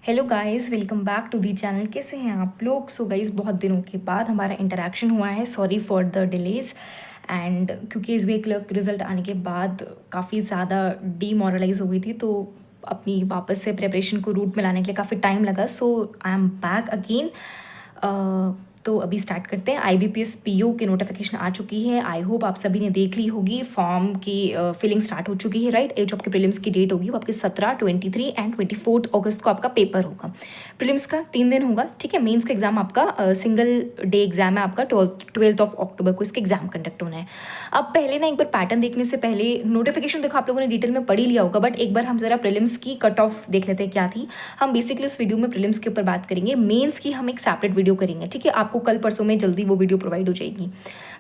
Hello guys, welcome back to the channel. कैसे हैं आप लोग? सो गाइस, बहुत दिनों के बाद हमारा इंटरेक्शन हुआ है। Sorry for the delays. And क्योंकि इस वीक क्लर्क रिजल्ट आने के बाद काफ़ी ज़्यादा डीमोरलाइज हो गई थी, तो अपनी वापस से प्रिपरेशन को रूट में लाने के लिए काफ़ी टाइम लगा। सो आई एम बैक अगेन। तो अभी स्टार्ट करते हैं। IBPS PO की नोटिफिकेशन आ चुकी है। आई होप आप सभी ने देख ली होगी। फॉर्म की फिलिंग स्टार्ट हो चुकी है, राइट। जो आपके प्रीलिम्स की डेट होगी वो आपके 17, 23 एंड 24 अगस्त को आपका पेपर होगा। प्रीलिम्स का 3 दिन होगा, ठीक है। मेंस का एग्जाम आपका सिंगल डे एग्जाम है आपका। 12 अक्टूबर को इसके एग्जाम कंडक्ट होना है। अब पहले ना एक बार पैटर्न देखने से पहले, नोटिफिकेशन देखो आप लोगों ने डिटेल में पढ़ ही लिया होगा, बट एक बार हम जरा प्रीलिम्स की कट ऑफ देख लेते हैं क्या थी। हम बेसिकली इस वीडियो में प्रीलिम्स के ऊपर बात करेंगे। मेंस की हम एक सेपरेट वीडियो करेंगे, ठीक है। आपको कल परसों में जल्दी वो वीडियो प्रोवाइड हो जाएगी।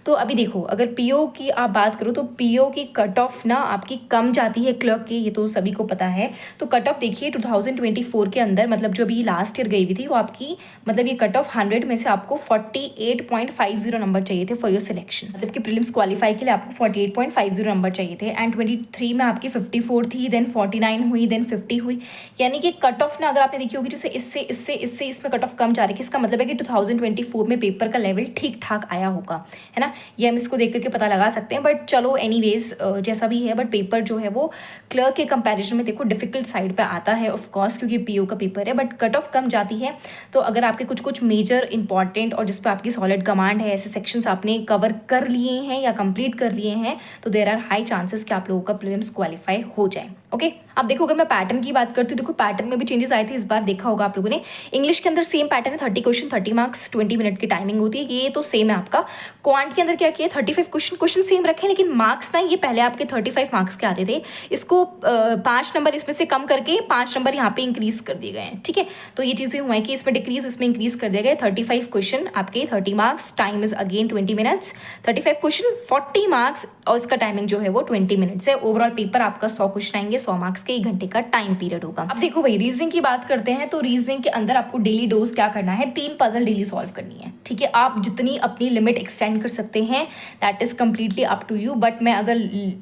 तो अभी देखो, अगर पीओ की आप बात करो तो पीओ की कट ऑफ ना आपकी कम जाती है क्लर्क की, ये तो सभी को पता है। तो कट ऑफ देखिए 2024 के अंदर, मतलब जो अभी लास्ट ईयर गई हुई थी वो आपकी, मतलब ये कट ऑफ 100 में से आपको 48.50 नंबर चाहिए थे फॉर योर सिलेक्शन। मतलब कि प्रीलिम्स क्वालिफाई के लिए आपको 48.50 नंबर चाहिए थे। एंड 23 में आपकी 54 थी, देन 49 हुई, देन 50 हुई। यानी कि कट ऑफ ना अगर आपने देखी होगी, जैसे इससे इसमें कट ऑफ कम जा रही है। इसका मतलब है कि 2024 में पेपर का लेवल ठीक ठाक आया होगा, है ना। ये हम इसको देख करके पता लगा सकते हैं। बट चलो एनीवेज, जैसा भी है, बट पेपर जो है वो क्लर्क के कंपैरिजन में देखो डिफिकल्ट साइड पे आता है, ऑफ कोर्स, क्योंकि पीओ का पेपर है। बट कट ऑफ कम जाती है। तो अगर आपके कुछ कुछ मेजर इंपॉर्टेंट और जिस पर आपकी सॉलिड कमांड है, ऐसे सेक्शंस आपने कवर कर लिए हैं या कंप्लीट कर लिए हैं, तो देयर आर हाई चांसेस कि आप लोगों का प्रीलिम्स क्वालिफाई हो जाए। ओके, अब देखो, अगर मैं पैटर्न की बात करती हूँ, देखो पैटर्न में भी चेंजेस आए थे इस बार। देखा होगा आप लोगों ने, इंग्लिश के अंदर सेम पैटर्न है। 30 क्वेश्चन, 30 मार्क्स, 20 मिनट की टाइमिंग होती है, ये तो सेम है आपका। क्वांट के अंदर क्या किया, 35 क्वेश्चन सेम रखे, लेकिन मार्क्स ना ये पहले आपके 35 मार्क्स के आते थे, इसको 5 नंबर इसमें से कम करके 5 नंबर यहाँ पे इंक्रीज कर दिए गए हैं, ठीक है। तो ये चीज़ें हुआ है कि इसमें डिक्रीज, इसमें इंक्रीज कर दिया गया। 35 क्वेश्चन आपके 30 marks, time is again 20 minutes. 35 question 40 marks, और इसका टाइमिंग जो है वो 20 मिनट्स है। ओवरऑल पेपर आपका 100 क्वेश्चन आएंगे, 100 मार्क्स के 1 घंटे का टाइम पीरियड होगा। अब देखो भाई, रीजनिंग की बात करते हैं। तो रीजनिंग के अंदर आपको डेली डोज क्या करना है, 3 पजल डेली सॉल्व करनी है, ठीक है। आप जितनी अपनी लिमिट एक्सटेंड कर सकते हैं, that is completely up to you. But मैं अगर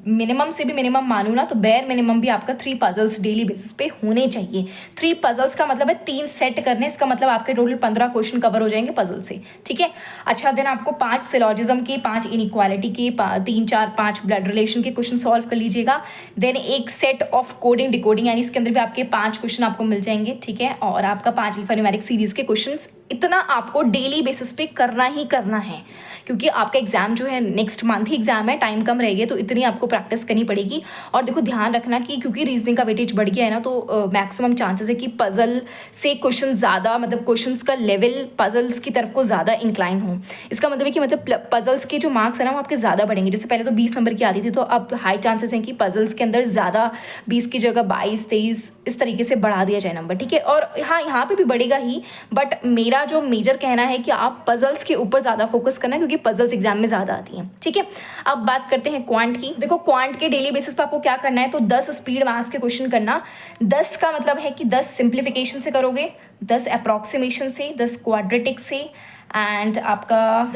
मिनिमम से भी मिनिमम मानूँ ना, तो बेयर मिनिमम भी आपका 3 पजल्स डेली बेसिस पे होने चाहिए। 3 पजल्स का मतलब है 3 सेट करने, इसका मतलब आपके टोटल 15 क्वेश्चन कवर हो जाएंगे पजल से, ठीक है। अच्छा, देन आपको 5 सिलॉजिज्म के, 5 इनइक्वालिटी के, 3, 4, 5 ब्लड रिलेशन के क्वेश्चन सॉल्व कर लीजिएगा। देन एक सेट ऑफ कोडिंग डिकोडिंग, यानी इसके अंदर भी आपके 5 क्वेश्चन आपको मिल जाएंगे, ठीक है। और आपका 5 अल्फान्यूमेरिक सीरीज के क्वेश्चन, इतना आपको डेली बेसिस पे करना ही करना है, क्योंकि आपका एग्जाम जो है नेक्स्ट मंथ ही एग्जाम है, टाइम कम रहेगी, तो इतनी आपको प्रैक्टिस करनी पड़ेगी। और देखो ध्यान रखना कि क्योंकि रीजनिंग का वेटेज बढ़ गया है ना, तो मैक्सिमम चांसेस है कि पजल से क्वेश्चन ज़्यादा, मतलब क्वेश्चंस का लेवल पजल्स की तरफ को ज़्यादा इंक्लाइन हो। इसका मतलब है कि मतलब पजल्स के जो मार्क्स है ना वो आपके ज़्यादा बढ़ेंगे। जैसे पहले तो 20 नंबर की आती थी, तो अब हाई चांसेस हैं कि पजल्स के अंदर ज़्यादा 20 की जगह 22, 23 इस तरीके से बढ़ा दिया जाए नंबर, ठीक है। और हाँ, यहाँ पे भी बढ़ेगा ही, बट मेरा जो मेजर कहना है कि आप पजल्स के ऊपर ज़्यादा फोकस करना, क्योंकि पजल्स एग्जाम में ज़्यादा आती हैं, ठीक है। अब बात करते हैं क्वांट की। देखो क्वांट के डेली बेसिस पे आपको क्या करना है, तो 10 स्पीड मैथ्स के क्वेश्चन करना। 10 का मतलब है कि 10 सिंप्लीफिकेशन से करोगे, 10 अप्रॉक्सीमेशन से, 10 क्वाड्रेटिक से, एंड आपका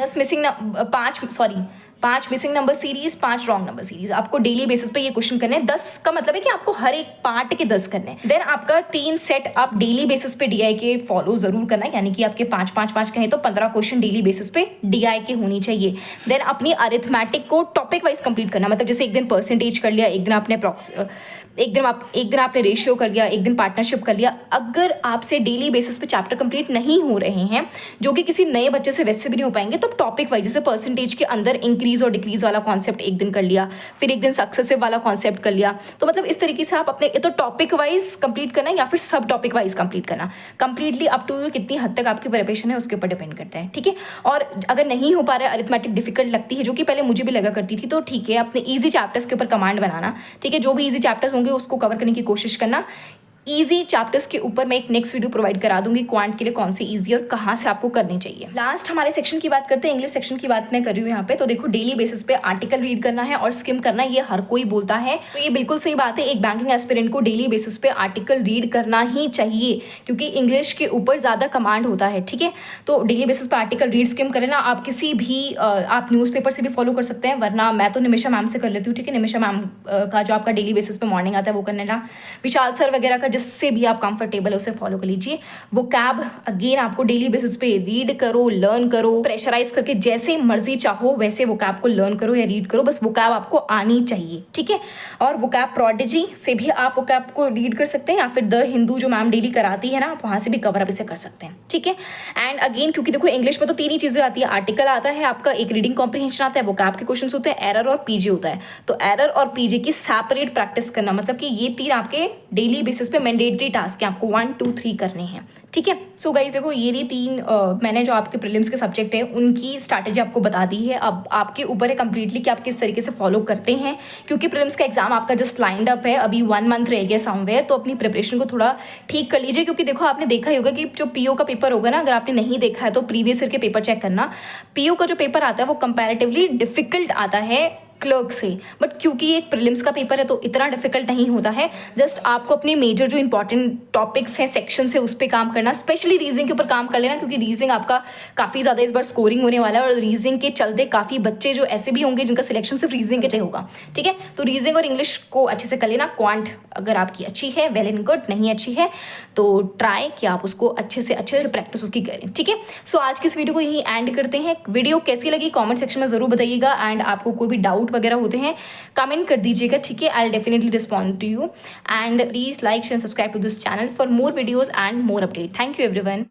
5 missing number series, 5 wrong number series. आपको डेली बेसिस पे ये क्वेश्चन करने हैं। 10 का मतलब है कि आपको हर एक पार्ट के 10 करने हैं। देन आपका 3 सेट आप डेली बेसिस पे डीआई के फॉलो जरूर करना है, यानी कि आपके 5-5-5 कहें तो 15 क्वेश्चन डेली बेसिस पे डीआई के होनी चाहिए। देन अपनी अरिथमेटिक को टॉपिक वाइज कंप्लीट करना, मतलब जैसे एक दिन परसेंटेज कर लिया, एक दिन आपने रेशियो कर लिया, एक दिन पार्टनरशिप कर लिया। अगर आपसे डेली बेसिस पे चैप्टर कंप्लीट नहीं हो रहे हैं, जो कि किसी नए बच्चे से वैसे भी नहीं हो पाएंगे, तो टॉपिक वाइज, जैसे परसेंटेज के अंदर इंक्रीज और डिक्रीज वाला कॉन्सेप्ट एक दिन कर लिया, फिर एक दिन सक्सेसिव वाला कॉन्सेप्ट कर लिया। तो मतलब इस तरीके से आप अपने, तो टॉपिक वाइज कंप्लीट करना या फिर सब टॉपिक वाइज कंप्लीट करना, कंप्लीटली अप टू कितनी हद तक आपकी प्रिपरेशन है उसके ऊपर डिपेंड करता है, ठीक है। और अगर नहीं हो पा रहा है, अरिथमेटिक डिफिकल्ट लगती है, जो कि पहले मुझे भी लगा करती थी, तो ठीक है, अपने ईजी चैप्टर्स के ऊपर कमांड बनाना, ठीक है। जो भी ईजी चैप्टर्स होंगे उसको कवर करने की कोशिश करना। ईजी चैप्टर्स के ऊपर मैं एक नेक्स्ट वीडियो प्रोवाइड करा दूंगी, क्वांट के लिए कौन सी ईजी और कहाँ से आपको करनी चाहिए। लास्ट हमारे सेक्शन की बात करते हैं, इंग्लिश सेक्शन की बात मैं कर रही हूँ यहाँ पे। तो देखो डेली बेसिस पे आर्टिकल रीड करना है और स्किम करना, ये हर कोई बोलता है, तो ये बिल्कुल सही बात है। एक बैंकिंग एस्पिरेंट को डेली बेसिस पे आर्टिकल रीड करना ही चाहिए, क्योंकि इंग्लिश के ऊपर ज़्यादा कमांड होता है, ठीक है। तो डेली बेसिस पे आर्टिकल रीड स्किम करें ना। आप किसी भी आप न्यूज़पेपर से भी फॉलो कर सकते हैं, वरना मैं तो निमिषा मैम से कर लेती हूँ, ठीक है। निमिषा मैम का जो आपका डेली बेसिस पे मॉर्निंग आता है वो करने ना, विशाल सर वगैरह का जिससे भी आप कंफर्टेबल है उसे फॉलो कर लीजिए। वो कैब अगेन आपको डेली बेसिस पे रीड करो, लर्न करो, प्रेशराइज करके जैसे मर्जी चाहो वैसे वो कैब को लर्न करो या रीड करो, बस वो कैब आपको आनी चाहिए, ठीक है। और वो कैब प्रोडिजी से भी आप वो कैब को रीड कर सकते हैं, या फिर द हिंदू जो मैम डेली कराती है ना, आप वहाँ से भी कवर अप इसे कर सकते हैं, ठीक है। एंड अगेन क्योंकि देखो इंग्लिश में तो 3 ही चीज़ें आती है, आर्टिकल आता है आपका, एक रीडिंग कॉम्प्रिहेंशन आता है, वो कैब के क्वेश्चन होते हैं, एरर और पीजे होता है। तो एरर और पीजे की सेपरेट प्रैक्टिस करना, मतलब कि ये 3 आपके डेली बेसिस पे मैंडेटरी टास्क है, आपको 1 2 3 करने हैं, ठीक है। सो गाइस देखो ये 3 मैंने जो आपके प्रीलिम्स के सब्जेक्ट है उनकी स्ट्रैटेजी आपको बता दी है। अब आपके ऊपर है कंप्लीटली कि आप किस तरीके से फॉलो करते हैं, क्योंकि प्रीलिम्स का एग्जाम आपका जस्ट लाइंड अप है, अभी 1 मंथ रह गया समवेयर, तो अपनी प्रिपरेशन को थोड़ा ठीक कर लीजिए। क्योंकि देखो आपने देखा ही होगा कि जो पीओ का पेपर होगा ना, अगर आपने नहीं देखा है तो प्रीवियस ईयर के पेपर चेक करना। पीओ का जो पेपर आता है वो कंपैरेटिवली डिफिकल्ट आता है क्लर्क से, बट क्योंकि एक प्रीलिम्स का पेपर है तो इतना डिफिकल्ट नहीं होता है। जस्ट आपको अपने मेजर जो इंपॉर्टेंट टॉपिक्स हैं, सेक्शन से, उस पर काम करना, स्पेशली रीजनिंग के ऊपर काम कर लेना, क्योंकि रीजनिंग आपका काफ़ी ज़्यादा इस बार स्कोरिंग होने वाला है, और रीजनिंग के चलते काफ़ी बच्चे जो ऐसे भी होंगे जिनका सिलेक्शन सिर्फ रीजनिंग के लिए होगा, ठीक है। तो रीजनिंग और इंग्लिश को अच्छे से कर लेना। क्वांट अगर आपकी अच्छी है वेल एंड गुड, नहीं अच्छी है तो ट्राई कि आप उसको अच्छे से प्रैक्टिस उसकी करें, ठीक है। सो आज की इस वीडियो को यही एंड करते हैं। वीडियो कैसी लगी कमेंट सेक्शन में ज़रूर बताइएगा, एंड आपको कोई भी डाउट वगैरह होते हैं कमेंट कर दीजिएगा, ठीक है। I will definitely respond to you, and please like share subscribe to this channel for more videos and more update. Thank you everyone.